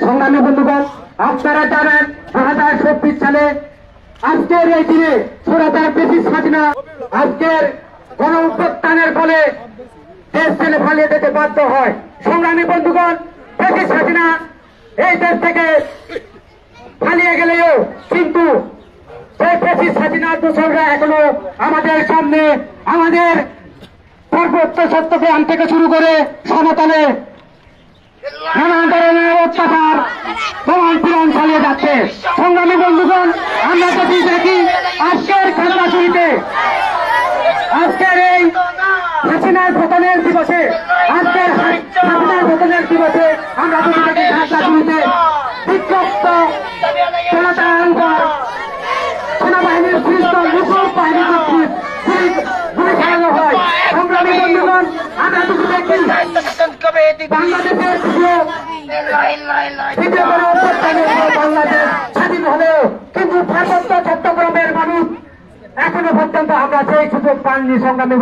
সংগ্রামী বন্ধুগণ, আপনারা জানেন 2024 সালে আজকের এই দিনে সরকার ব্রিটিশ হাসিনা আজকের গণঅভ্যুত্থানের ফলে দেশ ছেড়ে পালিয়ে যেতে বাধ্য হয়। সংগ্রামী বন্ধুগণ, ব্রিটিশ হাসিনা এই দেশ থেকে পালিয়ে গেলেও কিন্তু সেই ব্রিটিশ হাসিনার দোসররা এখনো আমাদের সামনে আমাদের পার্বত্য চট্টগ্রাম থেকে শুরু করে সমতলে নানা ধরনের অত্যাচার প্রমাণ পীড়ন চালিয়ে যাচ্ছে। সংগ্রামী বন্ধুগণ, আমরা যদি দেখি আজকের খাগড়াছড়িতে আজকের এই হাসিনার পতনের দিবসে আমরা যদি দেখি খাগড়াছড়িতে বিক্ষুব্ধ সেনাবাহিনীর পুলিশ মুসল বাহিনীর গুলি চালানো হয়। সংগ্রামী বন্ধুগণ, আমরা যদি দেখি বাংলাদেশের বাংলাদেশ স্বাধীন হলেও কিন্তু পার্বত্য চট্টগ্রামের মানুষ এখনো পর্যন্ত আমরা সেই সুযোগ পাইনি। সংগ্রামী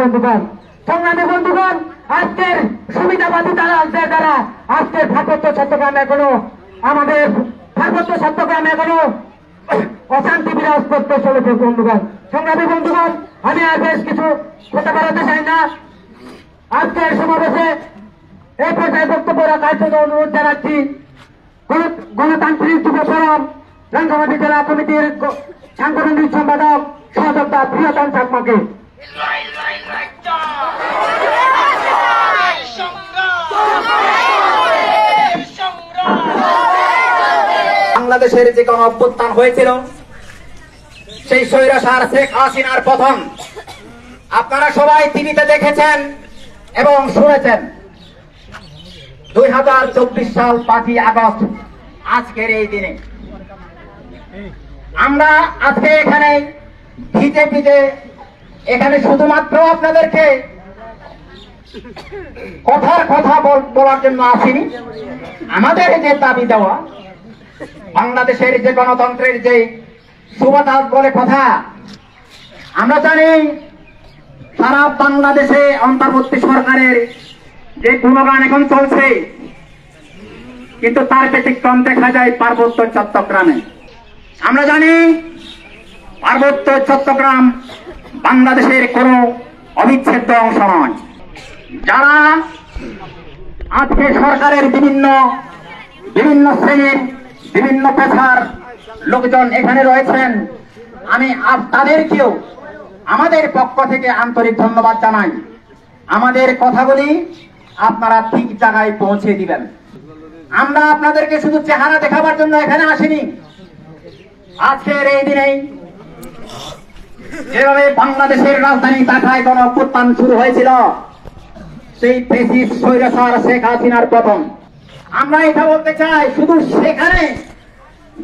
বন্ধুগণ, আজকের সুবিধাবাদী দ্বারা আজকের পার্বত্য চট্টগ্রাম এখনো অশান্তি বিরাজ করতে চলেছে। বন্ধুগণ, সংগ্রামী বন্ধুগণ, আমি আর বেশ কিছু কথা বলাতে চাই না। আজকের সমাবেশে এই পর্যায়ে বক্তব্য রাখার জন্য অনুরোধ জানাচ্ছি গণতান্ত্রিক যুব ফোরাম রাঙ্গামাটি জেলা কমিটির সাংগঠনিক সম্পাদক সহযোদ্ধা প্রিয়তম চাকমাকে। বাংলাদেশের যে গণ অভ্যুত্থান হয়েছিল সেই স্বৈরাচার শেখ হাসিনার প্রথম আপনারা সবাই টিভিতে দেখেছেন এবং শুনেছেন। 2024 সাল 5ই আগস্ট আজকের এই দিনে আমরা আজকে এখানে বিজেপিতে এখানে শুধুমাত্র আপনাদেরকে কথা বলার জন্য আসিনি। আমাদের যে দাবি দেওয়া বাংলাদেশের যে গণতন্ত্রের যে সুবাতাস বলে কথা, আমরা জানি সারা বাংলাদেশে অন্তর্বর্তী সরকারের যে গুণগান এখন চলছে, কিন্তু তার ব্যতিক্রম দেখা যায় পার্বত্য চট্টগ্রামে। আমরা জানি পার্বত্য চট্টগ্রাম বাংলাদেশের কোন অবিচ্ছেদ্য অংশ নয়। যারা আজকে সরকারের বিভিন্ন শ্রেণীর বিভিন্ন পেশার লোকজন এখানে রয়েছেন, আমি তাদেরকেও আমাদের পক্ষ থেকে আন্তরিক ধন্যবাদ জানাই। আমাদের কথাগুলি আপনারা ঠিক জায়গায় পৌঁছে দিবেন। আমরা আপনাদেরকে শুধু চেহারা দেখাবার জন্য এখানে আসিনি। আজকের এই দিনেই যেভাবে বাংলাদেশের রাজধানী ঢাকায় গণ অভ্যুত্থান শুরু হয়েছিল, সেই ফ্যাসিস্ট স্বৈরাচার শেখ হাসিনার পতন, আমরা এটা বলতে চাই শুধু সেখানে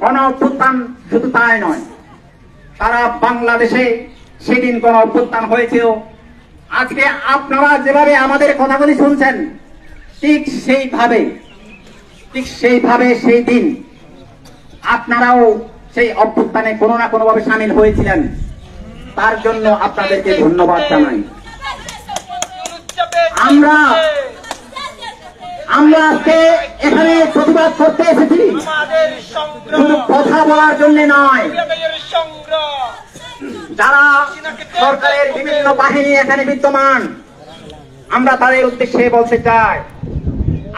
গণ অভ্যুত্থান শুধু তাই নয়, সারা বাংলাদেশে সেদিন গণ অভ্যুত্থান হয়েছিল। আজকে আপনারা যেভাবে আমাদের কথাগুলি শুনছেন, ঠিক সেইভাবে সেই দিন আপনারাও সেই অভ্যুত্থানে কোনো না কোনো ভাবে সামিল হয়েছিলেন। তার জন্য আপনাদেরকে ধন্যবাদ জানাই। আমরা আজকে এখানে প্রতিবাদ করতে এসেছি শুধু কথা বলার জন্য নয়। যারা সরকারের বিভিন্ন বাহিনী এখানে বিদ্যমান, আমরা তাদের উদ্দেশ্যে বলতে চাই,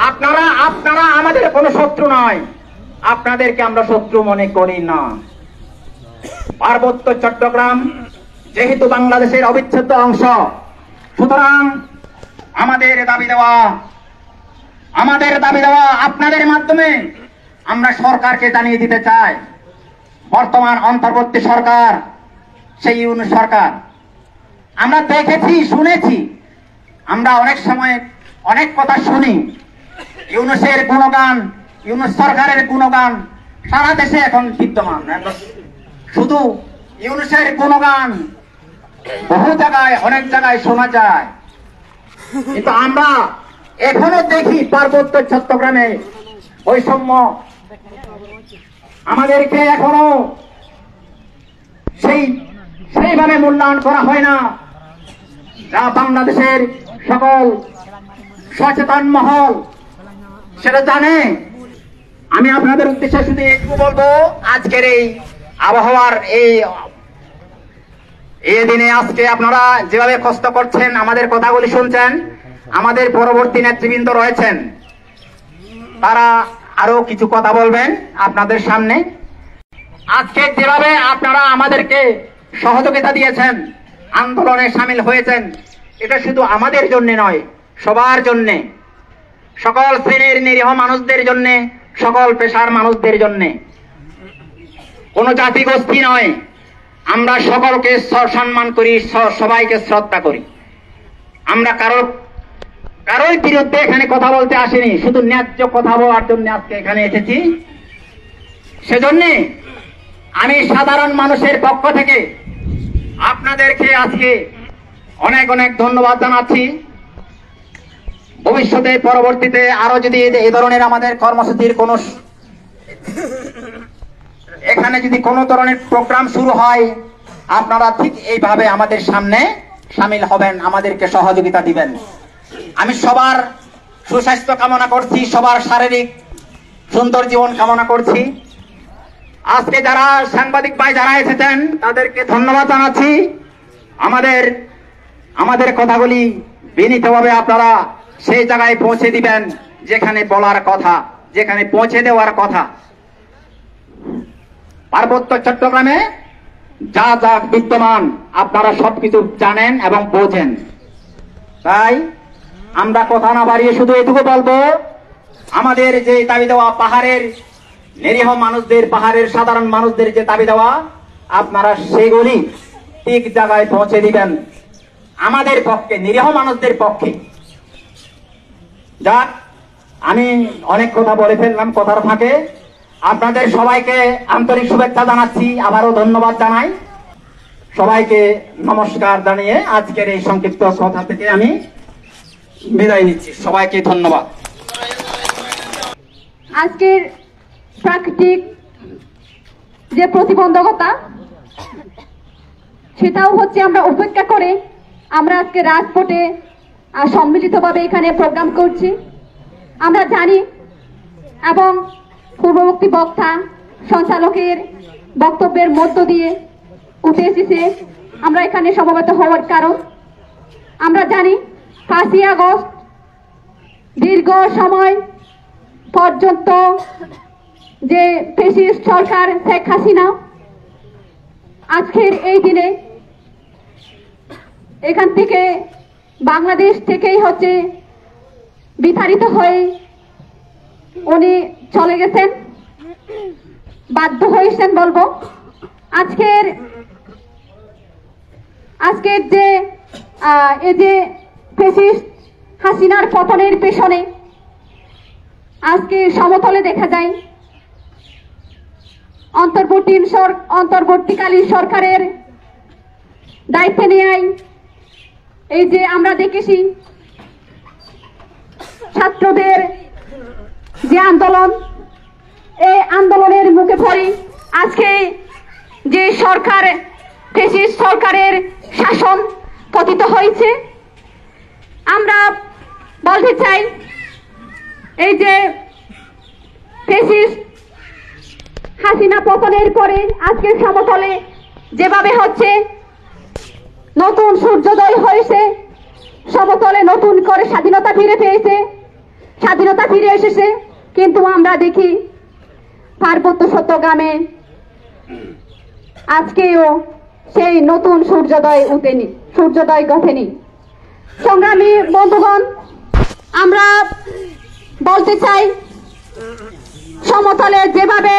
আপনারা আমাদের কোনো শত্রু নয়, আপনাদেরকে আমরা শত্রু মনে করি না। পার্বত্য চট্টগ্রাম যেহেতু বাংলাদেশের অবিচ্ছেদ্য অংশ, সুতরাং আমাদের দাবি দেওয়া আপনাদের মাধ্যমে আমরা সরকারকে জানিয়ে দিতে চাই, বর্তমান অন্তর্বর্তী সরকার, সেই ইউনূস সরকার, আমরা দেখেছি, শুনেছি, আমরা অনেক সময় অনেক কথা শুনি। ইউনূসের গুণগান, ইউনূস সরকারের গুণগান সারা দেশে এখন বিদ্যমান। শুধু ইউনূসের গুণগান বহু জায়গায়, অনেক জায়গায় শোনা যায়, কিন্তু আমরা এখনো দেখি পার্বত্য চট্টগ্রামে বৈষম্য, আমাদেরকে এখনো সেইভাবে মূল্যায়ন করা হয় না, যা বাংলাদেশের সকল সচেতন মহল সেটা জানে। আমি আপনাদের উদ্দেশ্যে শুধু একটু বলবো, আজকের এই আবহাওয়ার এই দিনে আজকে আপনারা যেভাবে কষ্ট করছেন, আমাদের কথাগুলি শুনছেন, আমাদের পরবর্তী নেতৃবৃন্দ রয়েছেন, তারা আরো কিছু কথা বলবেন আপনাদের সামনে। আজকে যেভাবে আপনারা আমাদেরকে সহযোগিতা দিয়েছেন, আন্দোলনে সামিল হয়েছেন, এটা শুধু আমাদের জন্য নয়, সবার জন্য, সকল শ্রেণীর নিরীহ মানুষদের জন্য, সকল পেশার মানুষদের জন্য, কোন জাতি গোষ্ঠী নয়। আমরা সকলকে সম্মান করি, সবাইকে শ্রদ্ধা করি। আমরা কারোর বিরুদ্ধে এখানে কথা বলতে আসিনি, শুধু ন্যায্য কথা বলার জন্য আজকে এখানে এসেছি। সেজন্য আমি সাধারণ মানুষের পক্ষ থেকে আপনাদেরকে আজকে অনেক অনেক ধন্যবাদ জানাচ্ছি। ভবিষ্যতে পরবর্তীতে আরো যদি এই ধরনের আমাদের কর্মসূচির এখানে যদি কোনো ধরনের প্রোগ্রাম শুরু হয়, আপনারা ঠিক এইভাবে আমাদের সামনে সামিল হবেন, আমাদেরকে সহযোগিতা দিবেন। আমি সবার সুস্বাস্থ্য কামনা করছি, সবার শারীরিক সুন্দর জীবন কামনা করছি। আজকে যারা সাংবাদিক ভাই যারা এসেছেন, তাদেরকে ধন্যবাদ জানাচ্ছি। আমাদের কথাগুলি বিনীতভাবে আপনারা সেই জায়গায় পৌঁছে দিবেন যেখানে বলার কথা, যেখানে পৌঁছে দেওয়ার কথা। পার্বত্য চট্টগ্রামে যা যা বিদ্যমান আপনারা সবকিছু জানেন এবং বোঝেন। তাই আমরা কথা না বাড়িয়ে শুধু এটুকু বলবো, আমাদের যে দাবি দেওয়া, পাহাড়ের নিরীহ মানুষদের, পাহাড়ের সাধারণ মানুষদের যে দাবি দেওয়া, আপনারা সেগুলি ঠিক জায়গায় পৌঁছে দিবেন আমাদের পক্ষে, নিরীহ মানুষদের পক্ষে। যাক, আমি অনেক কথা বলে ফেললাম কথার ফাঁকে। আপনাদের সবাইকে আন্তরিক শুভেচ্ছা জানাচ্ছি, আবারও ধন্যবাদ জানাই। সবাইকে নমস্কার জানিয়ে আজকের এই সংক্ষিপ্ত কথা থেকে আমি বিদায় নিচ্ছি। সবাইকে ধন্যবাদ। আজকের প্রাকৃতিক যে প্রতিবন্ধকতা, সেটাও হচ্ছে আমরা উপেক্ষা করে আমরা আজকে রাজপথে সম্মিলিতভাবে এখানে প্রোগ্রাম করছি। আমরা জানি এবং পূর্ববর্তী বক্তা সঞ্চালকের বক্তব্যের মধ্য দিয়ে উঠে এসেছে আমরা এখানে সমবেত হওয়ার কারণ। আমরা জানি 5ই আগস্ট দীর্ঘ সময় পর্যন্ত যে ফ্যাসিস্ট সরকার শেখ হাসিনা আজকের এই দিনে এখান থেকে বাংলাদেশ থেকেই হচ্ছে বিতাড়িত হয়ে উনি চলে গেছেন, বাধ্য হয়েছেন বলবো। আজকের যে এই যে ফ্যাসিস্ট হাসিনার পতনের পেছনে আজকে সমতলে দেখা যায় অন্তর্বর্তীকালীন সরকারের দায়িত্ব নেয়। এই যে আমরা দেখেছি ছাত্রদের যে আন্দোলন, এই আন্দোলনের মুখে পড়ে আজকে যে সরকার ফ্যাসিস্ট সরকারের শাসন পতিত হয়েছে। আমরা বলতে চাই এই যে ফ্যাসিস্ট হাসিনা পতনের পরে আজকে সমতলে যেভাবে হচ্ছে নতুন সূর্যোদয় হয়েছে, সমতলে নতুন করে স্বাধীনতা ফিরে এসেছে, কিন্তু আমরা দেখি পার্বত্য চট্টগ্রামে আজকেও সেই নতুন সূর্যোদয় ঘটেনি। সংগ্রামী বন্ধুগণ, আমরা বলতে চাই সমতলে যেভাবে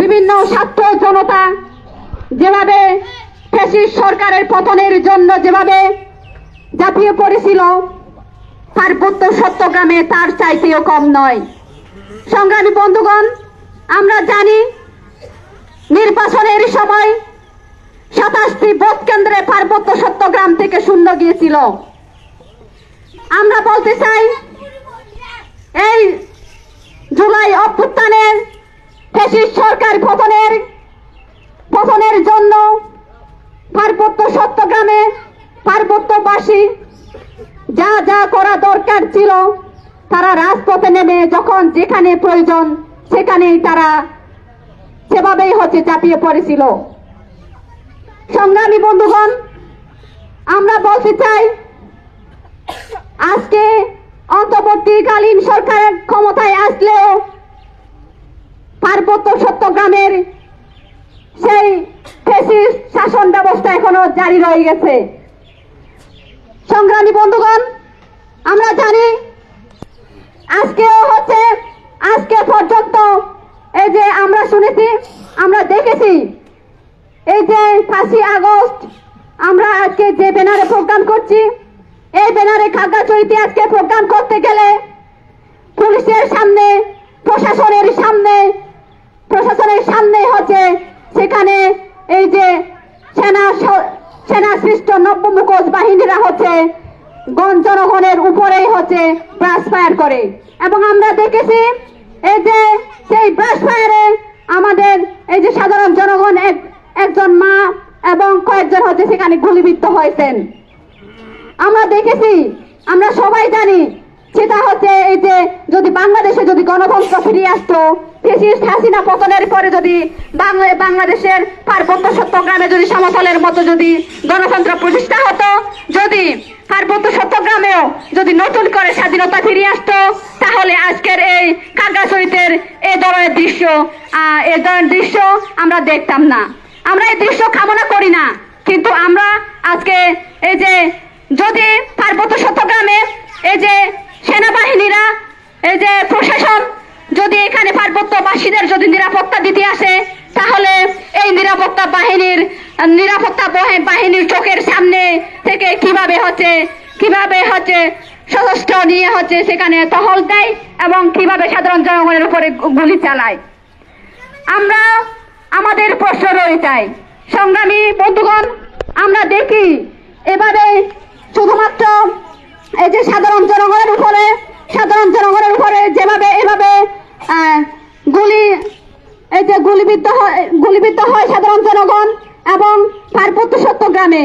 বিভিন্ন ছাত্র জনতা যেভাবে ফ্যাসিস্ট সরকারের পতনের জন্য যেভাবে ঝাঁপিয়ে পড়েছিল, পার্বত্য চট্টগ্রামে তার চাইতেও কম নয়। সংগ্রামী বন্ধুগণ, আমরা জানি নির্বাচনের সময় 27টি ভোট কেন্দ্রে পার্বত্য চট্টগ্রাম থেকে শূন্য গিয়েছিল। আমরা বলতে চাই এই জুলাই অভ্যুত্থানের ফ্যাসিস্ট সরকার পতনের জন্য পার্বত্য চট্টগ্রামে পার্বত্যবাসী যা যা করা দরকার ছিল তারা রাজপথে নেমে যখন যেখানে প্রয়োজন সেখানেই তারা সেভাবেই হচ্ছে ঝাঁপিয়ে পড়েছিল। সংগ্রামী বন্ধুগণ, আমরা বলতে চাই আজকে অন্তর্বর্তীকালীন সরকার ক্ষমতায় আসলেও পার্বত্য চট্টগ্রামের সেই ফ্যাসিস্ট শাসন ব্যবস্থা এখনো জারি রয়ে গেছে। সংগ্রামী বন্ধুগণ, আমরা জানি আজকে পর্যন্ত এই যে আমরা শুনেছি, আমরা দেখেছি এই যে 5ই আগস্ট আমরা আজকে যে ব্যানারে প্রোগ্রাম করছি, এই ব্যানারে খাগড়াছড়িতে আজকে প্রোগ্রাম করতে গেলে পুলিশের সামনে প্রশাসনের সামনে হচ্ছে সেখানে এই যে সেনা সৃষ্ট নব্য মুখোশ বাহিনীরা হচ্ছে জনগণের উপরেই হচ্ছে ব্রাশ ফায়ার করে, এবং আমরা দেখেছি এই যে সেই ব্রাশ ফায়ারে আমাদের এই যে সাধারণ জনগণ একজন মা এবং কয়েকজন হচ্ছে সেখানে গুলিবিদ্ধ হয়েছেন। আমরা দেখেছি, আমরা সবাই জানি সেটা হচ্ছে এই যে যদি বাংলাদেশে যদি গণতন্ত্র ফিরিয়ে আসতো, ফ্যাসিস্ট হাসিনা পতনের পরে যদি বাংলাদেশের পার্বত্য চট্টগ্রামে যদি সমতলের মতো যদি গণতন্ত্র প্রতিষ্ঠা হতো, যদি পার্বত্য চট্টগ্রামেও যদি নতুন করে স্বাধীনতা ফিরিয়ে আসতো, তাহলে আজকের এই খাগড়াছড়িতের এই ধরনের দৃশ্য আমরা দেখতাম না। আমরা এই দৃশ্য কামনা করি না, কিন্তু আমরা আজকে এই যে যদি পার্বত্য চট্টগ্রামে এই যে সেনাবাহিনীরা এই যে প্রশাসন যদি এখানে পার্বত্যবাসীদের যদি নিরাপত্তা দিতে আসে, তাহলে এই নিরাপত্তা বাহিনীর চোখের সামনে থেকে কিভাবে হচ্ছে সশস্ত্র নিয়ে হচ্ছে সেখানে টহল দেয় এবং কিভাবে সাধারণ জনগণের উপরে গুলি চালায়। আমরা আমাদের প্রশ্ন রয়েছে। সংগ্রামী বন্ধুগণ, আমরা দেখি এভাবে শুধুমাত্র এই যে সাধারণ জনগণের উপরে যেভাবে এভাবে গুলিবিদ্ধ হয় সাধারণ জনগণ এবং পার্বত্য চট্টগ্রামে,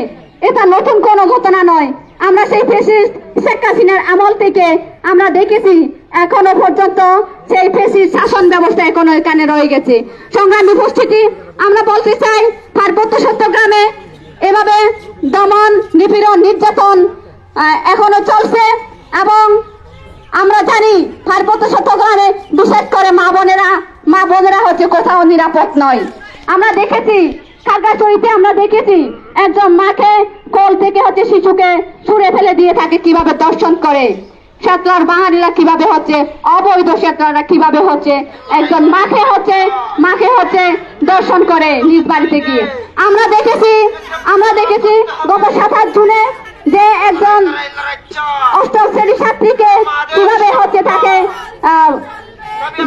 এটা নতুন কোনো ঘটনা নয়। আমরা সেই ফ্যাসিস্ট শেখ হাসিনার আমল থেকে আমরা দেখেছি এখনো পর্যন্ত সেই ফ্যাসিস্ট শাসন ব্যবস্থা এখনো এখানে রয়ে গেছে। সংগ্রামী উপস্থিতি, আমরা বলতে চাই পার্বত্য চট্টগ্রামে এভাবে দমন নিপীড়ন নির্যাতন এখনো চলছে, এবং আমরা জানি পার্বত্য চট্টগ্রামে বিশেষ করে মা বোনেরা হচ্ছে কোথাও নিরাপদ নয়। আমরা দেখেছি খাগড়াছড়িতে, আমরা দেখেছি একজন মাকে কোল থেকে হচ্ছে শিশুকে ছুঁড়ে ফেলে দিয়ে থাকে, কিভাবে দর্শন করে সেটলার বাঙালিরা, কিভাবে হচ্ছে অবৈধ সেটলাররা কিভাবে হচ্ছে একজন মাকে হচ্ছে দর্শন করে নিজ বাড়িতে গিয়ে। আমরা দেখেছি গত 27 জুনে যে একজন অষ্টম শ্রেণীর ছাত্রীকে কিভাবে হচ্ছে তাকে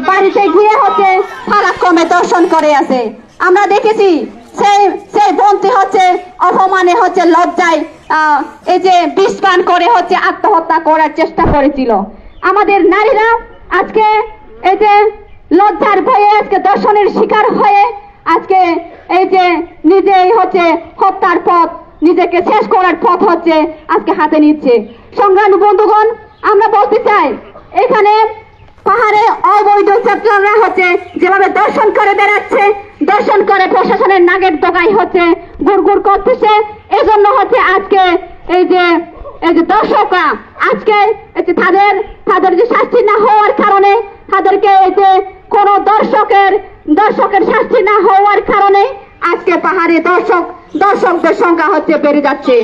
বাড়িতে গিয়ে হচ্ছে ফারাক্রমে দর্শন করে আছে। আমরা দেখেছি সেই বোনটি হচ্ছে অপমানে হচ্ছে লজ্জায় এই যে বিষ পান করে হচ্ছে আত্মহত্যা করার চেষ্টা করেছিল। আমাদের নারীরা আজকে এই যে লজ্জার ভয়ে আজকে দর্শনের শিকার হয়ে আজকে এই যে নিজেই হচ্ছে হত্যার পথ, নিজেকে শেষ করার পথ হচ্ছে আজকে হাতে নিচ্ছে। সংগ্রামী বন্ধুগণ, আমরা বলতে চাই এখানে পাহাড়ে অবৈধ ছাত্ররা হচ্ছে যেভাবে দর্শন করে বেড়াচ্ছে, দর্শন করে প্রশাসনের নাগের ডগাই হচ্ছে গুড়গুড় করতেছে। এজন্য হচ্ছে আজকে এই যে দর্শকরা আজকে তাদের যে শাস্তি না হওয়ার কারণে, তাদেরকে এই যে কোন দর্শকের শাস্তি না হওয়ার কারণে আজকে পাহাড়ে দর্শকদের সংখ্যা হচ্ছে বেড়ে যাচ্ছে।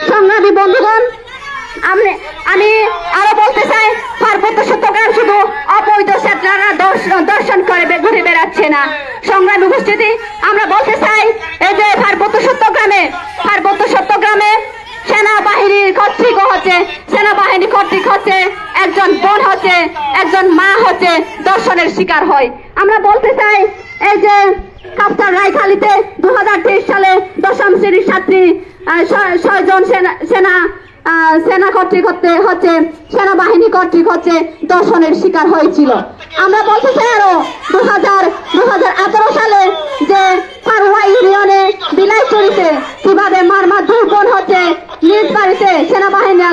সংগ্রামী বন্ধুগণ, আমি আরো বলতে চাই, পার্বত্য চট্টগ্রাম শুধু অবৈধ সেটলাররা দর্শন করে ঘুরে বেড়াচ্ছে না। সংগ্রামী উপস্থিতি, আমরা বলতে চাই এই যে পার্বত্য চট্টগ্রামে সেনাবাহিনী কর্তৃক হচ্ছে একজন বোন হচ্ছে একজন মা হচ্ছে দর্শনের শিকার হয়। আমরা বলতে চাই এই যে কাপ্তান রায়খালীতে 2023 সালে 10ম শ্রেণীর ছাত্রী 6 জন সেনা কর্তৃক হচ্ছে সেনাবাহিনী কর্তৃক হচ্ছে দর্শনের শিকার হয়েছিল। আমরা বলতে চাই আরো 2018 সালে যে পারুয়া ইউনিয়নে বিলাইচুরিতে কিভাবে মারমা দুর্বল হচ্ছে নিজ বাড়িতে সেনাবাহিনী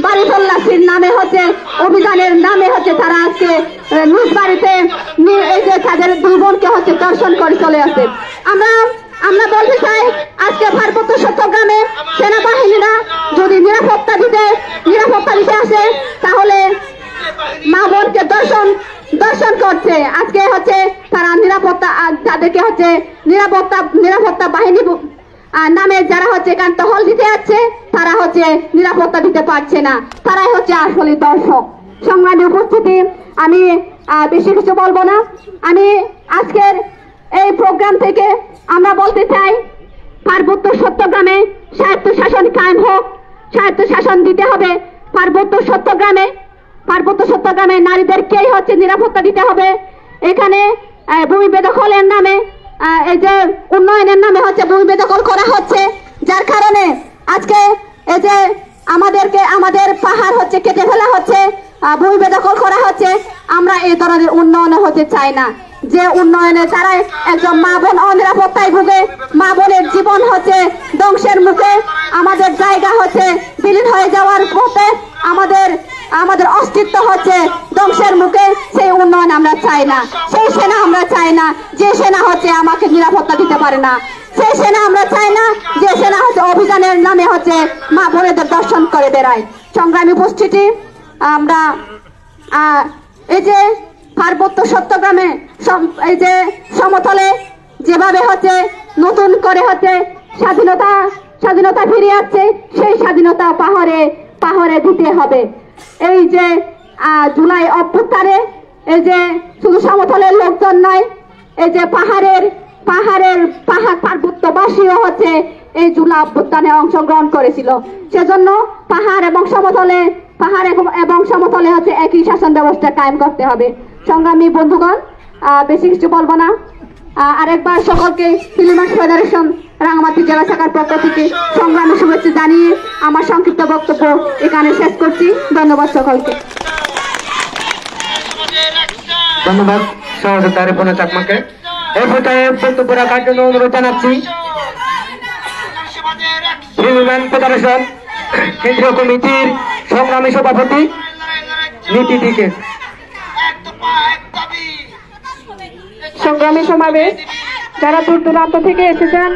বাড়ি তল্লাশির নামে হচ্ছে অভিযানের নামে হচ্ছে তারা আজকে নিজ বাড়িতে এই যে তাদের দুই বোনকে হচ্ছে দর্শন করে চলে আসে। আমরা বলতে চাই আজকে পার্বত্য চট্টগ্রামে সেনাবাহিনীরা যদি নিরাপত্তা দিতে আসে তাহলে মা বোনকে দর্শন করছে। আজকে হচ্ছে তারা তাদেরকে হচ্ছে নিরাপত্তা বাহিনী নামে যারা হচ্ছে এখানে টহল দিতে যাচ্ছে তারা হচ্ছে নিরাপত্তা দিতে পারছে না, তারাই হচ্ছে আসলে দর্শক। সংগ্রামী উপস্থিতি, আমি বেশি কিছু বলবো না। আমি আজকের এই প্রোগ্রাম থেকে আমরা বলতে চাই পার্বত্য চট্টগ্রামে স্বায়ত্তশাসন কায়েম হোক, স্বায়ত্তশাসন দিতে হবে। পার্বত্য চট্টগ্রামে নারীদেরকেই হচ্ছে নিরাপত্তা দিতে হবে। এখানে ভূমি বেদখলের নামে এই যে উন্নয়নের নামে হচ্ছে ভূমি বেদখল করা হচ্ছে, যার কারণে আজকে এই যে আমাদের পাহাড় হচ্ছে কেটে ফেলা হচ্ছে, ভূমি বেদখল করা হচ্ছে। আমরা এই ধরনের উন্নয়ন হতে চাই না, যে উন্নয়নে তারা একজন মা বোন অনিরাপত্তায় ভুগে, মা বোনের জীবন হচ্ছে ধ্বংসের মুখে, আমাদের জায়গা হচ্ছে বিলীন হয়ে যাওয়ার পথে, আমাদের অস্তিত্ব হচ্ছে ধ্বংসের মুখে। সেই উন্নয়ন আমরা চাই না, সেই সেনা আমরা চাই না যে সেনা হচ্ছে আমাকে নিরাপত্তা দিতে পারে না, সেই সেনা আমরা চাই না যে সেনা হচ্ছে অভিযানের নামে হচ্ছে মা বোনেদের দর্শন করে বেড়ায়। সংগ্রামী উপস্থিতি, আমরা এই যে পার্বত্য চট্টগ্রামে এই যে সমতলে যেভাবে হচ্ছে নতুন করে হচ্ছে স্বাধীনতা ফিরে আসছে, সেই স্বাধীনতা পাহাড়ে দিতে হবে। এই যে জুলাই অভ্যুত্থানে এই যে শুধু সমতলের লোকজন নয়, এই যে পার্বত্যবাসীও হচ্ছে এই জুলাই অভ্যুত্থানে অংশগ্রহণ করেছিল। সেজন্য পাহাড় এবং সমতলে হচ্ছে একই শাসন ব্যবস্থা কায়েম করতে হবে। সংগ্রামী বন্ধুগণ, বেশি কিছু বলবো না। আরেকবার সকলকে ফিল্মার্স ফেডারেশন রাঙামাটি জেলা শাখার পক্ষ থেকে সংগ্রামী শুভেচ্ছা জানিয়ে আমার সংক্ষিপ্ত বক্তব্য এখানে শেষ করছি। ধন্যবাদ সকলকে। ধন্যবাদ সহযোগিতা রিপনের চাকমাকে। এই পর্যায়ে বক্তব্য রাখার জন্য অনুরোধ জানাচ্ছি ফিল্মার্স ফেডারেশন কেন্দ্রীয় কমিটির সংগ্রামী সভাপতি নীতি দিকে। সংগ্রামী সমাবেশ, যারা দূর দূরান্ত থেকে এসেছেন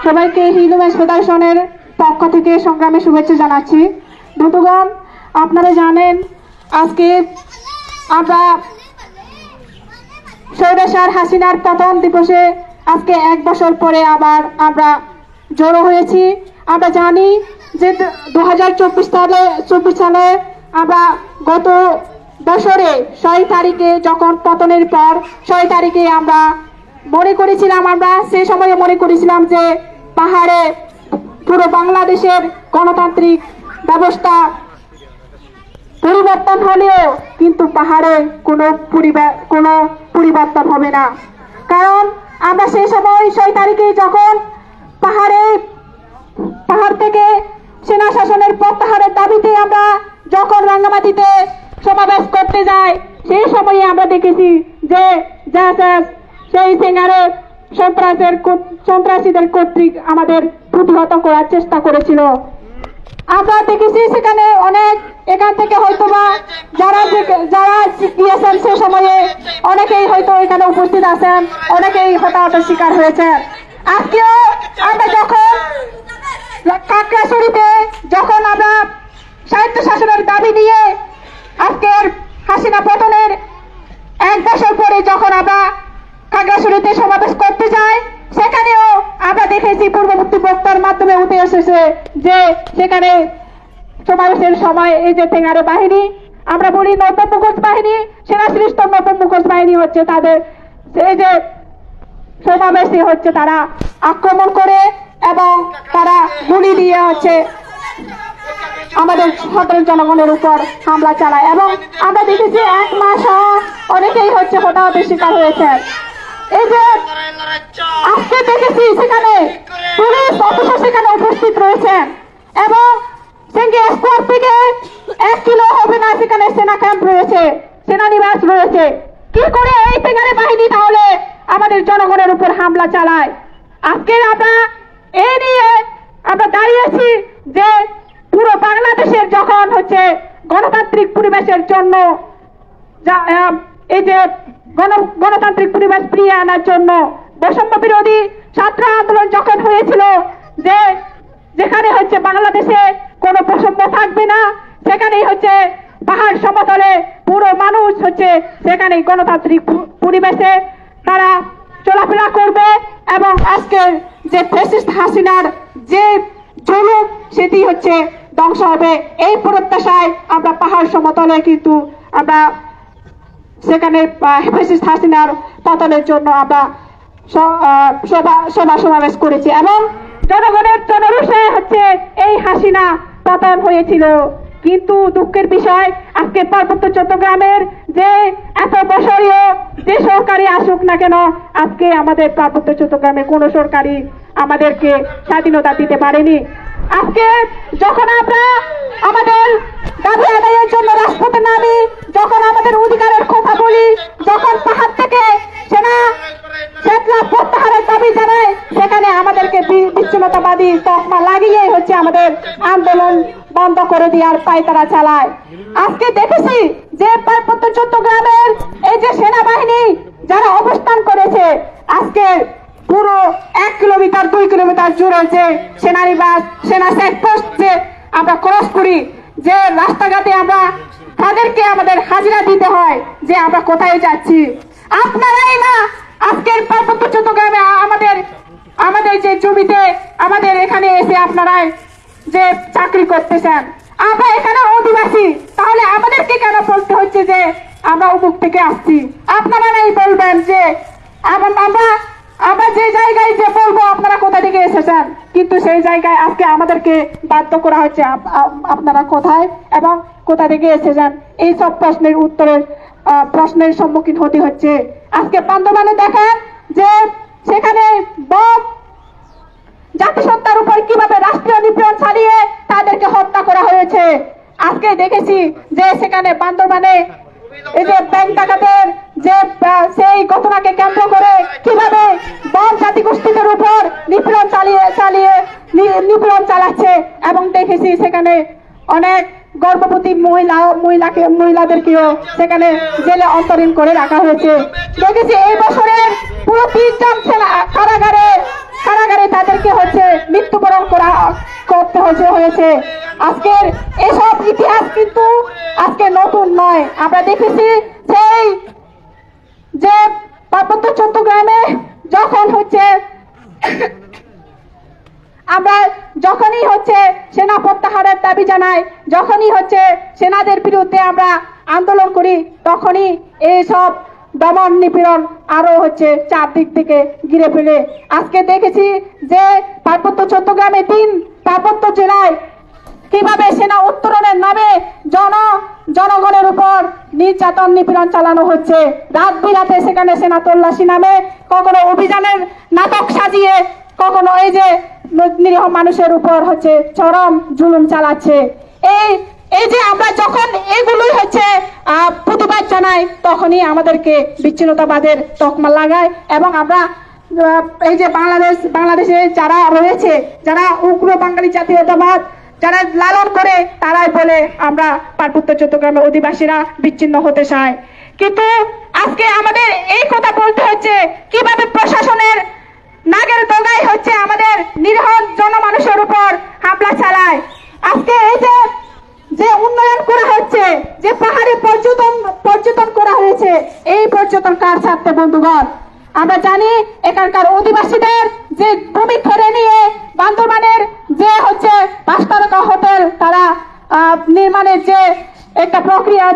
সবাইকে হিউম্যান ফেডারেশনের পক্ষ থেকে সংগ্রামী শুভেচ্ছা জানাচ্ছি। বন্ধুগণ, আপনারা জানেন আজকে আমরা স্বৈরাচার হাসিনার পতন দিবসে আজকে 1 বছর পরে আবার আমরা জড়ো হয়েছি। আমরা জানি যে 2024 সালে আমরা গত বছরে 6 তারিখে যখন পতনের পর 6 তারিখে আমরা মনে করেছিলাম, আমরা সেই সময়ে মনে করেছিলাম যে পাহাড়ে পুরো বাংলাদেশের গণতান্ত্রিক ব্যবস্থা পরিবর্তন হলেও কিন্তু পাহাড়ে কোনো পরিবর্তন হবে না। কারণ আমরা সেই সময় 6 তারিখে যখন পাহাড় থেকে সেনা শাসনের প্রত্যাহারের দাবিতে আমরা যখন রাঙ্গামাটিতে সমাবেশ করতে যাই, সেই সময়ে আমরা দেখেছি যে সেই সেঙ্গারে সন্ত্রাসীদের কর্তৃক আমাদের প্রতিহত করার চেষ্টা করেছিল। আমরা দেখেছি সেখানে অনেক, এখান থেকে হয়তোবা যারা গিয়েছেন সে সময়ে অনেকেই হয়তো এখানে উপস্থিত আছেন, অনেকেই হতাহতের শিকার হয়েছেন। আজকেও আমরা যখন কাকড়াছড়িতে যখন আমরা স্বায়ত্ত শাসনের দাবি নিয়ে আজকের হাসিনা পতনের 1 বছর পরে যখন আমরা কাকড়াছড়িতে সমাবেশ করতে যাই, সেখানেও আমরা দেখেছি পূর্ববর্তী বক্তার মাধ্যমে উঠে এসেছে যে সেখানে সমাবেশের সময় এই যে টেঙ্গারে বাহিনী, আমরা বলি নব্য মুখোশ বাহিনী, সেনা সৃষ্ট নব্য মুখোশ বাহিনী হচ্ছে তাদের এই যে সমাবেশে হচ্ছে তারা আক্রমণ করে এবং তারা গুলি দিয়ে হচ্ছে আমাদের সাধারণ জনগণের উপর হামলা চালায় এবং আমরা দেখেছি 1 মাস অনেকেই হচ্ছে হতাহতের শিকার হয়েছে। এই যে আজকে দেখেছি সেখানে পুলিশ অফিসার সেখানে উপস্থিত রয়েছেন এবং সেঙ্গে স্কোয়ার থেকে 1 কিলো হবে না সেখানে সেনা ক্যাম্প রয়েছে, সেনানিবাস রয়েছে। কি করে এই টেঙ্গারে বাহিনী তাহলে আমাদের জনগণের উপর হামলা চালায়? আজকে আমরা এই নিয়ে আমরা দাঁড়িয়েছি যে পুরো বাংলাদেশের যখন হচ্ছে গণতান্ত্রিক পরিবেশের জন্য এই যে গণতান্ত্রিক পরিবেশ ফিরিয়ে আনার জন্য বৈষম্য বিরোধী ছাত্র আন্দোলন যখন হয়েছিল, যে যেখানে হচ্ছে বাংলাদেশে কোনো বৈষম্য থাকবে না, সেখানেই হচ্ছে পাহাড় সমতলে পুরো মানুষ হচ্ছে সেখানে গণতান্ত্রিক পরিবেশে তারা চলাফেরা করবে এবং আজকের যে ফ্যাসিস্ট হাসিনার যে জুলুম সেটি হচ্ছে ধ্বংস হবে। এই প্রত্যাশায় আমরা পাহাড় সমতলে কিন্তু আমরা সেখানে ফ্যাসিস্ট হাসিনার পতনের জন্য আমরা সমাবেশ করেছি এবং জনগণের জনরোষে হচ্ছে এই হাসিনা পতন হয়েছিল। কিন্তু দুঃখের বিষয় আজকে পার্বত্য চট্টগ্রামের যে এত বছরীয় যে সরকারি আসুক না কেন, আজকে আমাদের পার্বত্য চট্টগ্রামে কোন সরকারি আমাদেরকে স্বাধীনতা দিতে পারেনি। আজকে যখন আমরা আমাদের দাবি আদায়ের জন্য রাজপথে নামি, যখন আমাদের অধিকারের কথা বলি, যখন পাহাড় থেকে সেনা প্রত্যাহারের দাবি জানায়, সেখানে আমাদেরকে বিচ্ছিন্নতাবাদী তকমা লাগিয়ে হচ্ছে আমাদের আন্দোলন বন্ধ করে দেওয়ার পায়তারা চালায়। আজকে দেখেছি যে পার্বত্য চট্টগ্রামের এই যে সেনাবাহিনী যারা অবস্থান করেছে, আজকে পুরো 1 কিলোমিটার 2 কিলোমিটার জুড়ে যে সেনানিবাস সেনা চেকপোস্ট যে আমরা ক্রস করি, যে রাস্তাঘাটে আমরা তাদেরকে আমাদের হাজিরা দিতে হয় যে আমরা কোথায় যাচ্ছি। আপনারাই না আজকের পার্বত্য চট্টগ্রামে আমাদের যে জমিতে আমাদের এখানে এসে আপনারাই যে চাকরি করতেছেন, আমরা এখানে অধিবাসী, তাহলে আমাদেরকে কেন বলতে হচ্ছে যে আমরা অমুক থেকে আসছি? আপনারা নাই বলবেন যে আমরা যে জায়গায় যে বলবো আপনারা কোথা থেকে এসেছেন, কিন্তু সেই জায়গায় আজকে আমাদেরকে বাধ্য করা হচ্ছে আপনারা কোথায় এবং কোথা থেকে এসেছেন এই সব প্রশ্নের সম্মুখীন হতে হচ্ছে। আজকে বান্দরবানে দেখেন যে সেখানে জাতিসত্তার উপর কিভাবে রাষ্ট্রীয় নিপীড়ন চালিয়ে তাদেরকে হত্যা করা হয়েছে। আজকে দেখেছি যে সেখানে বান্দরবানে এই যে ব্যাংক ডাকাতের যে সেই ঘটনাকে কেন্দ্র করে কিভাবে বন জাতিগোষ্ঠীদের উপর নিপীড়ন চালাচ্ছে এবং দেখেছি সেখানে অনেক গর্ভবতী মহিলাদেরকেও সেখানে জেলে অন্তরীণ করে রাখা হয়েছে। দেখেছি এই বছরের পুরো 3 জন কারাগারে তাদেরকে হচ্ছে মৃত্যুবরণ করতে হয়েছে। আজকের এসব ইতিহাস কিন্তু আজকে নতুন নয়। আমরা দেখেছি সেই যে পার্বত্য চট্টগ্রামে যখন হচ্ছে আমরা যখনই হচ্ছে সেনা প্রত্যাহারের দাবি জানাই, যখনই হচ্ছে সেনাদের বিরুদ্ধে আমরা আন্দোলন করি, তখনই এইসব দমন নিপীড়ন আরো হচ্ছে চারদিক থেকে ঘিরে ফেলে। আজকে দেখেছি যে পার্বত্য চট্টগ্রামে পার্বত্য জেলায় কিভাবে সেনা উত্তরণের নামে জনগণের উপর নির্যাতন নিপীড়ন চালানো হচ্ছে। রাত বিরাতে সেখানে সেনা তল্লাশি নামে কখনো অভিযানের নাটক সাজিয়ে, কখনো এই যে নিরীহ মানুষের উপর হচ্ছে চরম জুলুম চালাচ্ছে। এই যে আমরা যখন এগুলোই হচ্ছে প্রতিবাদ জানাই, তখনই আমাদেরকে বিচ্ছিন্নতাবাদের তকমা লাগায় এবং আমরা এই যে বাংলাদেশে যারা রয়েছে, যারা উগ্র বাঙালি জাতীয়তাবাদ যারা লালন করে, তারাই বলে আমরা পার্বত্য চট্টগ্রামের অধিবাসীরা বিচ্ছিন্ন হতে চাই। কিন্তু আজকে আমাদের এই কথা বলতে হচ্ছে কিভাবে প্রশাসনের নাগের দোগাই হচ্ছে আমাদের নিরীহ জনমানুষের উপর হামলা চালায়। আজকে এই যে উন্নয়ন করা হচ্ছে, যে পাহাড়ে পর্যটন করা হয়েছে, এই পর্যটন কার স্বার্থে বন্ধুগণ? আমরা জানি এখানকার অধিবাসীদের যে ভূমি কেড়ে নিয়ে বান্দরবানের যে হচ্ছে 5 তারকা হোটেল তারা নির্মাণের যে একটা প্রক্রিয়া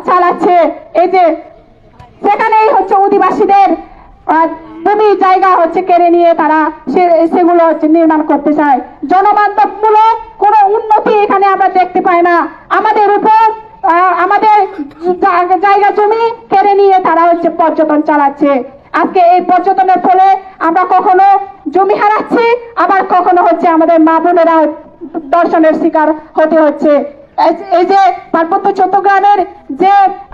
চালাচ্ছে, এই যে সেখানেই হচ্ছে অধিবাসীদের ভূমি জায়গা হচ্ছে কেড়ে নিয়ে তারা সেগুলো হচ্ছে নির্মাণ করতে চায়। জনবান্ধবমূলক কোনো উন্নতি এখানে আমরা দেখতে পাই না। আমাদের উপর আমাদের জায়গা জমি কেড়ে নিয়ে তারা হচ্ছে পর্যটন চালাচ্ছে। আজকে এই পর্যটনের ফলে আমরা কখনো জমি হারাচ্ছি, আবার কখনো হচ্ছে আমাদের মা বোনেরা দর্শনের শিকার হতে হচ্ছে। এই যে পার্বত্য চট্টগ্রামের যে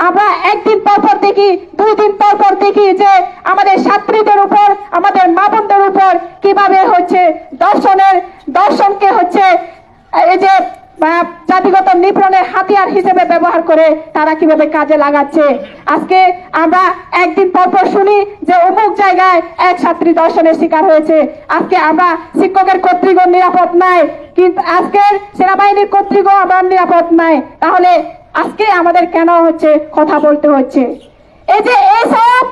আমরা একদিন পর দেখি, 2 দিন পর দেখি যে আমাদের ছাত্রীদের উপর, আমাদের মা বোনদের উপর কিভাবে হচ্ছে দর্শনকে হচ্ছে এই যে জাতিগত নিপীড়নের হাতিয়ার হিসেবে ব্যবহার করে তারা কিভাবে কাজে লাগাচ্ছে। আজকে আমরা একদিন পর শুনি যে অমুক জায়গায় এক ছাত্রী দর্শনের শিকার হয়েছে। আজকে আমরা শিক্ষকের কর্তৃক নিরাপদ নাই, কিন্তু আজকের সেনাবাহিনীর কর্তৃক আমরা নিরাপদ নাই। তাহলে আজকে আমাদের কেন হচ্ছে কথা বলতে হচ্ছে? এই যে এইসব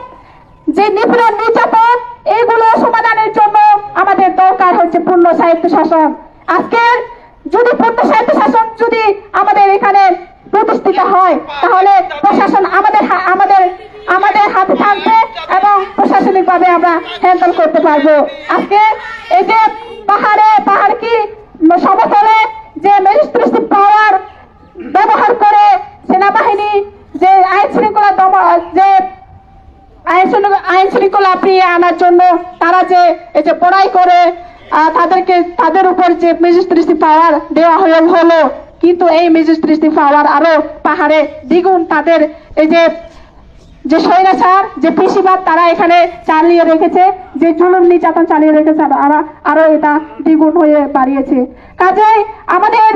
যে নিপীড়ন নির্যাতন, এগুলো সমাধানের জন্য আমাদের দরকার হচ্ছে পূর্ণ স্বায়ত্ত শাসন। আজকের যদি পূর্ণ স্বায়ত্ত শাসন যদি আমাদের এখানে প্রতিষ্ঠিত হয়, তাহলে প্রশাসন আমাদের হাতে থাকবে এবং প্রশাসনিক ভাবে আমরা হ্যান্ডেল করতে পারবো। আজকে এই যে পাহাড় কি সমতলে যে ম্যাজিস্ট্রেসি পাওয়ার ব্যবহার করে সেনাবাহিনী যে আইন শৃঙ্খলা ফিরিয়ে আনার জন্য তারা যে এই যে পড়াই করে তাদের উপর যে ম্যাজিস্ট্রেসি পাওয়ার দেওয়া হলো, কিন্তু এই ম্যাজিস্ট্রেসি পাওয়ার আরো পাহাড়ে দ্বিগুণ তাদের এই যে স্বৈরাচার যে পেশিবাদ তারা এখানে চালিয়ে রেখেছে, যে জুলুম নির্যাতন চালিয়ে রেখেছে, আরো এটা দ্বিগুণ হয়ে বাড়িয়েছে। কাজেই আমাদের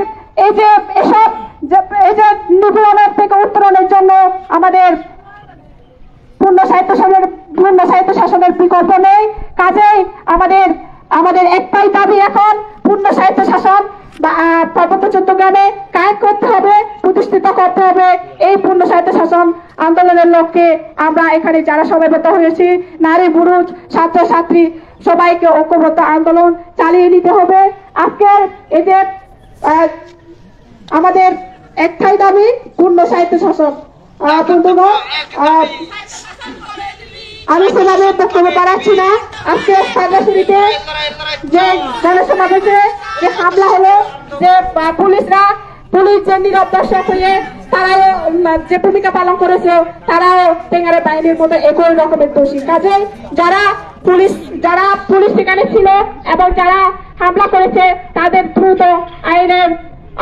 এই যে এসব নিপীড়নের থেকে উত্তরণের জন্য আমাদের পূর্ণ স্বায়ত্ত শাসনের বিকল্প নেই। কাজেই আমাদের একটাই দাবি, এখন পূর্ণ স্বায়ত্ত শাসন পার্বত্য চট্টগ্রামে কায়েম করতে হবে, প্রতিষ্ঠিত করতে হবে। এই পূর্ণ স্বায়ত্ত শাসন আন্দোলনের লক্ষ্যে আমরা এখানে যারা সমবেত হয়েছি, নারী পুরুষ ছাত্র ছাত্রী সবাইকে ঐক্যবদ্ধ আন্দোলন চালিয়ে নিতে হবে। আজকের এই যে আমাদের একটাই দাবি, পূর্ণ স্বায়ত্ত শাসন। বন্ধুগণ, আমি সেভাবে বক্তব্য বাড়াচ্ছি না। আজকে খাগড়াছড়িতে যে জনসমাবেশে যে হামলা হলো, যে পুলিশ যে নীরব দর্শক হয়ে তারাও যে ভূমিকা পালন করেছে, তারাও টেঙ্গারে বাহিনীর মতো একই রকমের দোষী। কাজে যারা পুলিশ সেখানে ছিল এবং যারা হামলা করেছে তাদের দ্রুত আইনের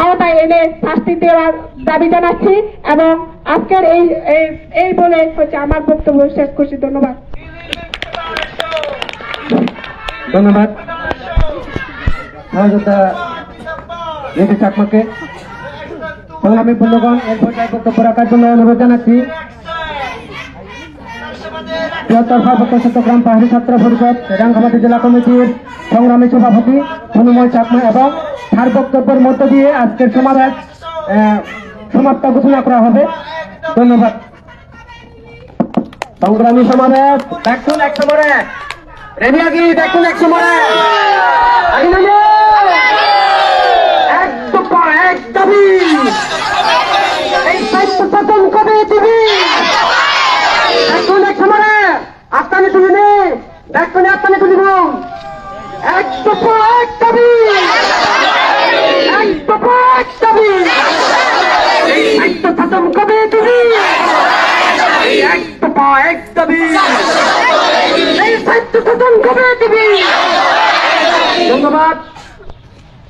আওতায় এনে শাস্তি দেওয়ার দাবি জানাচ্ছি এবং আজকের এই বলে হচ্ছে আমার বক্তব্য শেষ করছি। ধন্যবাদ। সহযোগিতা রেখে চাকমাকে। সংগ্রামী বন্ধুগণ, এর পর্যায়ে বক্তব্য রাখার জন্য অনুরোধ জানাচ্ছি বৃহত্তর পার্বত্য চট্টগ্রাম পাহাড়ি ছাত্র পরিষদ রাঙ্গামাটি জেলা কমিটির সংগ্রামী সভাপতি তনুময় চাকমা এবং তার বক্তব্যের মধ্য দিয়ে আজকের সমাবেশ সমাপ্ত ঘোষণা করা হবে। ধন্যবাদ। সংগ্রামী সমাবেশ দেখুন 100 রেডিয়াগি দেখুন 100 আগে এক দাবি, এই সাহিত্য শাসন কবে দিবি? ধন্যবাদ।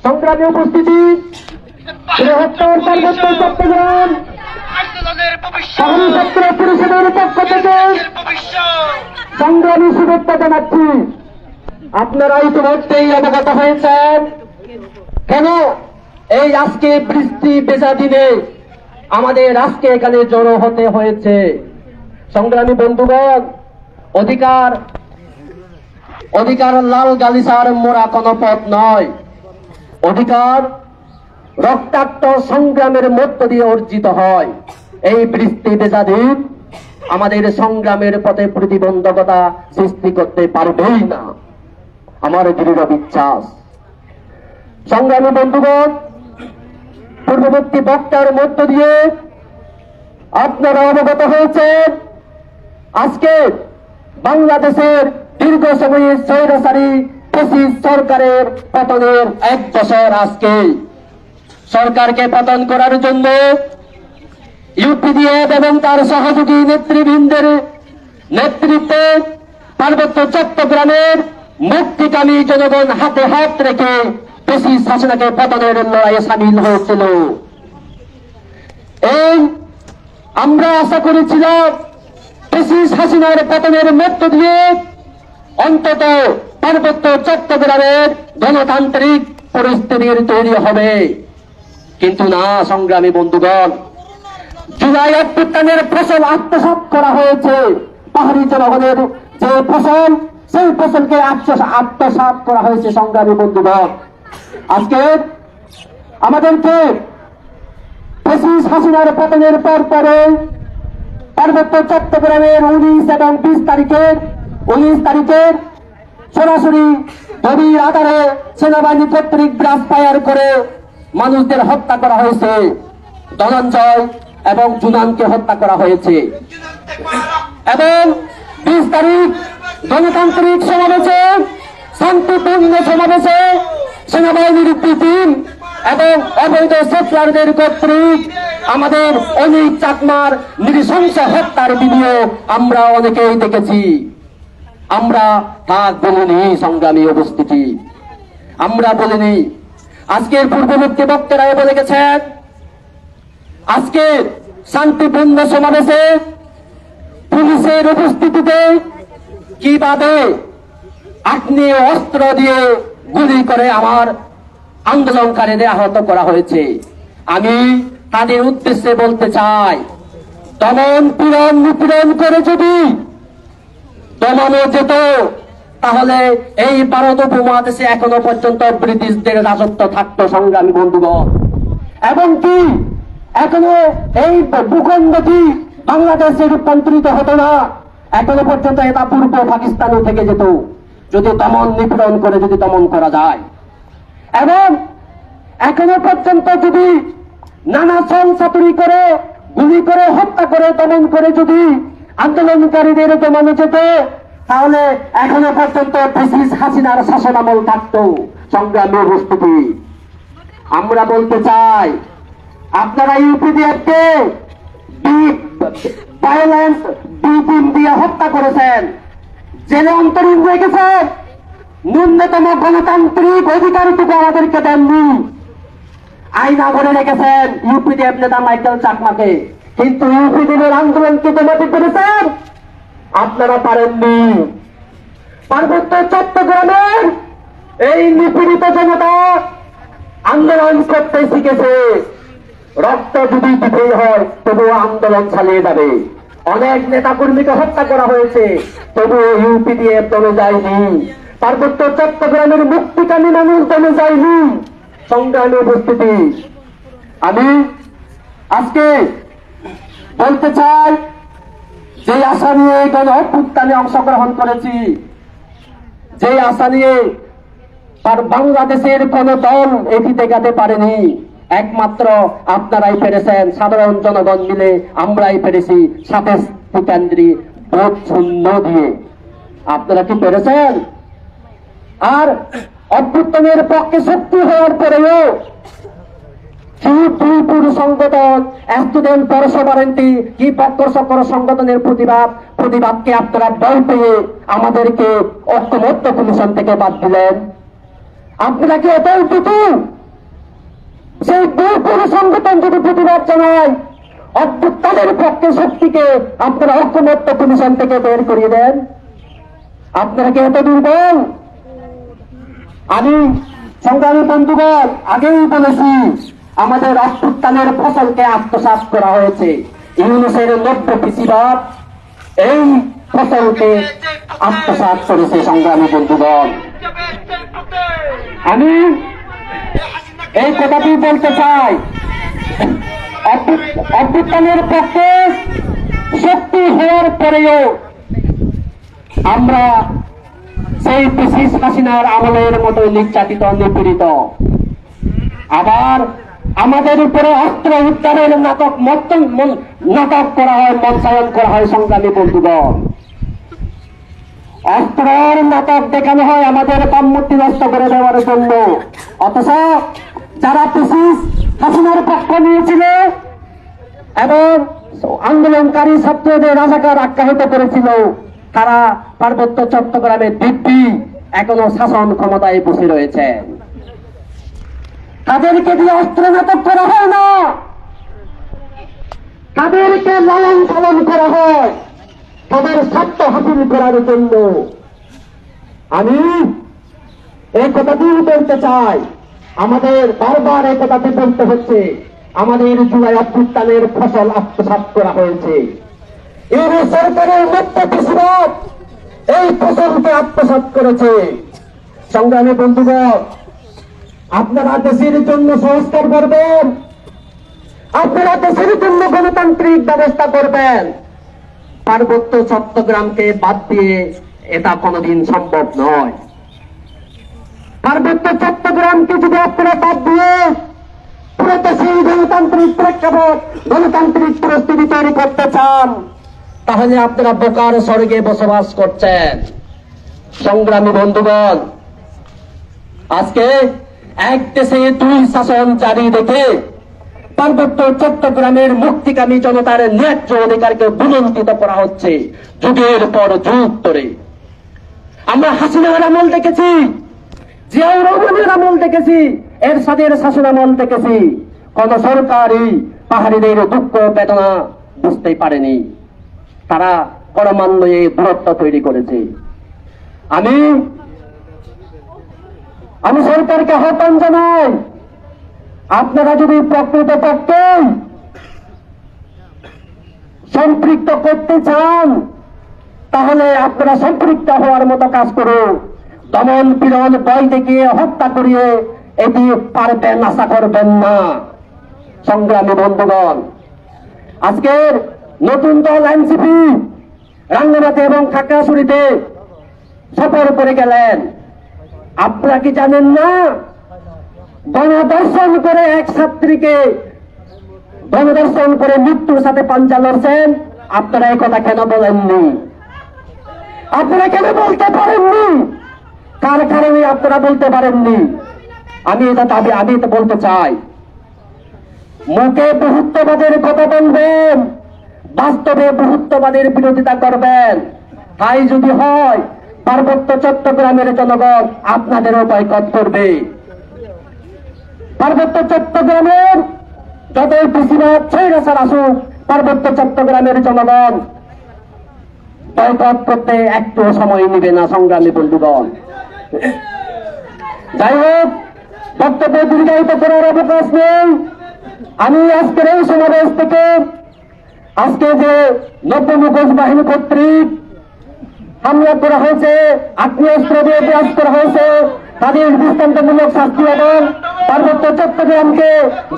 সংগ্রামী উপস্থিতি, বৃহত্তর পার্বত্য চট্টগ্রাম শহরী ছাত্র পরিষদের পক্ষ থেকে সংগ্রামী শুভেচ্ছা জানাচ্ছি। আপনারা ইতিমধ্যেই অবগত হয়েছেন কেন এই আজকে বৃষ্টি ভেজা দিনে আমাদের আজকে এখানে জড়ো হতে হয়েছে। সংগ্রামী বন্ধুগণ, অধিকার লাল গালিচার মোরা কোনো পথ নয়। অধিকার রক্তাক্ত সংগ্রামের মধ্য দিয়ে অর্জিত হয়। এই বৃষ্টি ভেজা দিন আমাদের সংগ্রামের পথে প্রতিবন্ধকতা সৃষ্টি করতে পারবেই না, আমার দৃঢ় বিশ্বাস। সংগ্রামী বন্ধুগণ, পূর্ববর্তী বক্তার মধ্য দিয়ে আপনারা অবগত হয়েছেন আজকে বাংলাদেশের দীর্ঘ সময়ের স্বৈরাচারী ফ্যাসিস্ট সরকারের পতনের 1 বছর। আজকে সরকারকে পতন করার জন্য ইউপিডিএফ এবং তার সহযোগী নেতৃবৃন্দের নেতৃত্বে পার্বত্য চট্টগ্রামের মুক্তিকামী জনগণ হাতে হাত রেখে ফ্যাসিস্ট শাসনকে পতনের লড়াইয়ে সামিল হয়েছিল। এই আমরা আশা করেছিলাম ফ্যাসিস্ট হাসিনার পতনের মধ্য দিয়ে অন্তত পার্বত্য চট্টগ্রামের গণতান্ত্রিক পরিস্থিতির তৈরি হবে, কিন্তু না। সংগ্রামী বন্ধুগণ, জুলাই অভ্যুত্থানের ফসল আত্মসাৎ করা হয়েছে। পাহাড়ি জনগণের যে ফসল, সেই ফসলকে আত্মসাৎ করা হয়েছে। সংগ্রামী বন্ধুগণ, আজকে আমাদেরকে ফ্যাসিস্ট হাসিনার পতনের পর পরে পার্বত্য চট্টগ্রামের 19 এবং 20 তারিখের সরাসরি গভীর আধারে সেনাবাহিনী কর্তৃক ব্রাশ ফায়ার করে মানুষদের হত্যা করা হয়েছে। ধনঞ্জয় এবং জুনানকে হত্যা করা হয়েছে। এবং 20 তারিখ গণতান্ত্রিক সমাবেশে, শান্তিপূর্ণ সমাবেশে সেনাবাহিনীর টিম এবং অবৈধ সেটলারদের কর্তৃক আমাদের অনেক চাকমার নৃশংস হত্যার ভিডিও আমরা অনেকেই দেখেছি। আমরা থাক বলিনি। সংগ্রামী উপস্থিতি, আমরা বলিনি। আজকের পূর্ববর্তী বক্তারাও বলে গেছেন, আজকে শান্তিপূর্ণ সমাবেশে পুলিশের উপস্থিতিতে কিভাবে আগ্নেয় অস্ত্র দিয়ে গুলি করে আমার আন্দোলনকারীদের আহত করা হয়েছে। আমি তাদের উদ্দেশ্যে বলতে চাই, দমন পীড়ন নিপীড়ন করে যদি দমানো যেত, তাহলে এই ভারত উপমহাদেশে এখনো পর্যন্ত ব্রিটিশদের রাজত্ব থাকতো। সংগ্রামী বন্ধুগণ, এবং কি এখনো এই ভূখণ্ডটি বাংলাদেশে রূপান্তরিত হতো না। এখনো পর্যন্ত এটা পূর্ব পাকিস্তানও থেকে যেত, যদি দমন নিপীড়ন করে যদি দমন করা যায়। এবং এখনো পর্যন্ত যদি নানা সংসাতুরি করে, গুলি করে, হত্যা করে, দমন করে যদি আন্দোলনকারীদের দমানো যেত, তাহলে এখনো পর্যন্ত ফ্যাসিস্ট হাসিনার শাসনামল থাকত। সংগ্রামী উপস্থিতি, আমরা বলতে চাই, আপনারা ইউপিডিএফকে ভায়োলেন্স বিপিন দিয়ে হত্যা করেছেন, জেলে অন্তরীণ রেখেছেন, ন্যূনতম গণতান্ত্রিক অধিকারটুকু আমাদেরকে দেননি। আইনা করে রেখেছেন ইউপিডিএফ নেতা মাইকেল চাকমাকে, কিন্তু ইউপিডিএফের আন্দোলনকে দমাতে পেরেছেন আপনারা পারেননি। পার্বত্য চট্টগ্রামের এই নিপীড়িত জনতা আন্দোলন করতে শিখেছে। রক্ত যদি দিতেই হয় তবুও আন্দোলন চালিয়ে যাবে। অনেক নেতা কর্মীকে হত্যা করা হয়েছে, তবুও ইউপিডিএফ দমে যায়নি। পার্বত্য চট্টগ্রামের মুক্তিকামী মানুষ দমে যায়নি। সংগ্রামী উপস্থিতি, আমি আজকে বলতে চাই, যে আশা নিয়ে গণ অভ্যুত্থানে অংশগ্রহণ করেছি, যে আশা নিয়ে বাংলাদেশের কোন দল এটি দেখাতে পারেনি, একমাত্র আপনারাই পেরেছেন। সাধারণ জনগণ মিলে আমরাই পেরেছি 27টি কেন্দ্রে ভোট শূন্য দিয়ে। আপনারা কি পেরেছেন? আর অভ্যুত্থানের পক্ষে শক্তি হওয়ার পরেও দুইপুর সংগঠন, স্টুডেন্ট পরশবারেন্টি কি পক্কর সকর সংগঠনের প্রতিবাদকে আপনারা ভয় পেয়ে আমাদেরকে ঐক্যমত্য কমিশন থেকে বাদ দিলেন। আপনারা কি এটাই টুকু সেই দুইপুর সংগঠন যদি প্রতিবাদ জানায় অভ্যুত্থানের পক্ষে শক্তিকে আপনারা ঐক্যমত্য কমিশন থেকে বের করিয়ে দেন? আপনারা কি এত দুর্বল? আমি সংগ্রামী বন্ধুগণ আগেই বলেছি, আমাদের অভ্যুত্থানের ফসলকে আত্মসাৎ করা হয়েছে। ইউনুসের 90% এই ফসলকে আত্মসাৎ করেছে। সংগ্রামী বন্ধুগণ, আমি এই কথাটি বলতে চাই, অভ্যুত্থানের পক্ষে শক্তি হওয়ার পরেও আমরা সেই শেখ হাসিনার আমলের মতো নির্যাতিত নিপীড়িত, আবার আমাদের উপরে অস্ত্র উদ্ধারের নাটক করা হয়, মঞ্চায়ন করা হয়। সংগ্রামী বন্ধুগণ, অস্ত্রের নাটক দেখানো হয় আমাদের বামমূর্তি নষ্ট করে দেওয়ার জন্য, অথচ যারা শেখ হাসিনার পক্ষ নিয়েছিল এবং আন্দোলনকারী ছাত্রদের রাজাকার আখ্যায়িত করেছিল, তারা পার্বত্য চট্টগ্রামের দিব্যি এখনো শাসন ক্ষমতায় বসে রয়েছে। তাদেরকে দিয়ে অস্ত্র নাটক করা হয় না, তাদেরকে লালন পালন করা হয় তাদের স্বার্থ হাসিল করার জন্য। আমি এই কথাটি বলতে চাই, আমাদের বারবার এই কথাটি বলতে হচ্ছে, আমাদের জুলাই অভ্যুত্থানের ফসল আত্মসাৎ করা হয়েছে। এই সরকারের মধ্যপ্রতিবাদ এই ফসলকে আত্মসাৎ করেছে। সংগ্রামী বন্ধুগণ, আপনারা দেশের জন্য সংস্কার করবেন, আপনারা দেশের জন্য গণতান্ত্রিক ব্যবস্থা করবেন, পার্বত্য চট্টগ্রামকে বাদ দিয়ে এটা কোনোদিন সম্ভব নয়। পার্বত্য চট্টগ্রামকে যদি আপনারা বাদ দিয়ে পুরো দেশের গণতান্ত্রিক প্রেক্ষাপট, গণতান্ত্রিক পরিস্থিতি তৈরি করতে চান, তাহলে আপনারা বোকার স্বর্গে বসবাস করছেন। সংগ্রামী বন্ধুগণ, আজকে এক দেশে দুই শাসন জারি রেখে পার্বত্য চট্টগ্রামের মুক্তিকামী জনতার ন্যায্য অধিকারকে বুলন্দিত করা হচ্ছে যুগের পর যুগ ধরে। আমরা হাসিনার আমল দেখেছি, জিয়াউর রহমানের আমল দেখেছি, এরশাদের শাসন আমল দেখেছি। কোন সরকারই পাহাড়িদের দুঃখ বেদনা বুঝতে পারেনি, তারা পরমান্বয়ে দূরত্ব তৈরি করেছে। আমি সরকারকে আহ্বান জানাই, আপনারা যদি প্রকৃতপক্ষে সম্পৃক্ত করতে চান, তাহলে আপনারা সম্পৃক্ত হওয়ার মতো কাজ করুন। দমন পীড়ন ভয় দেখিয়ে হত্যা করিয়ে এটি পারবেন, আশা করবেন না। সংগ্রামী বন্ধুগণ, আজকের নতুন দল এনসিপি রাঙ্গামাটি এবং খাগড়াছড়িতে সফর করে গেলেন। আপনারা কি জানেন না, গণধর্ষণ করে এক ছাত্রীকে গণধর্ষণ করে মৃত্যুর সাথে পাঞ্জা লড়ছেন? আপনারা এই কথা কেন বলেননি? আপনারা কেন বলতে পারেননি? কার কারণে আপনারা বলতে পারেননি? আমি এটা বলতে চাই, মুখে বহুত্ববাদের কথা বলবেন, বাস্তবে বহুত্ববাদের বিরোধিতা করবেন। তাই যদি হয়, পার্বত্য চট্টগ্রামের জনগণ আপনাদেরও বয়কট করবে। পার্বত্য চট্টগ্রামের যতই বেশিরভাগ ছয়রাসার আসুক, পার্বত্য চট্টগ্রামের জনগণ বয়কট করতে একটু সময় নেবে না। সংগ্রামী বন্ধুগণ, যাই হোক, বক্তব্য দীর্ঘায়িত করার অবকাশ নেই। আমি আজকের এই সমাবেশ থেকে আজকে যে 90 মুখোশ বাহিনী কর্তৃক হামলা করা হয়েছে, আগ্নেয়াস্ত্র দিয়ে বিরাজ করা হয়েছে, তাদের দৃষ্টান্তমূলক শাস্তি এবং পার্বত্য চট্টগ্রামকে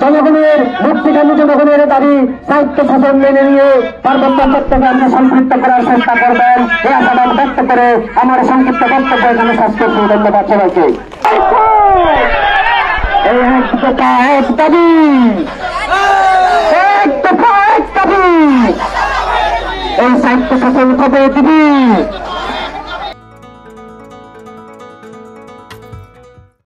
জনগণের মুক্তিকামী জনগণের দাবি সাহিত্য শাসন মেনে নিয়ে পার্বত্য চট্টগ্রামকে সম্পৃক্ত করার চেষ্টা করবেন, এই আশাবাদ ব্যক্ত করে আমার সংক্ষিপ্ত বক্তব্য এখানে শেষ করছি। ধন্যবাদ সবাইকে। এই এক দফা এক দাবি, এক দফা এক দাবি, এই সাহিত্য শাসন কবে দিবি?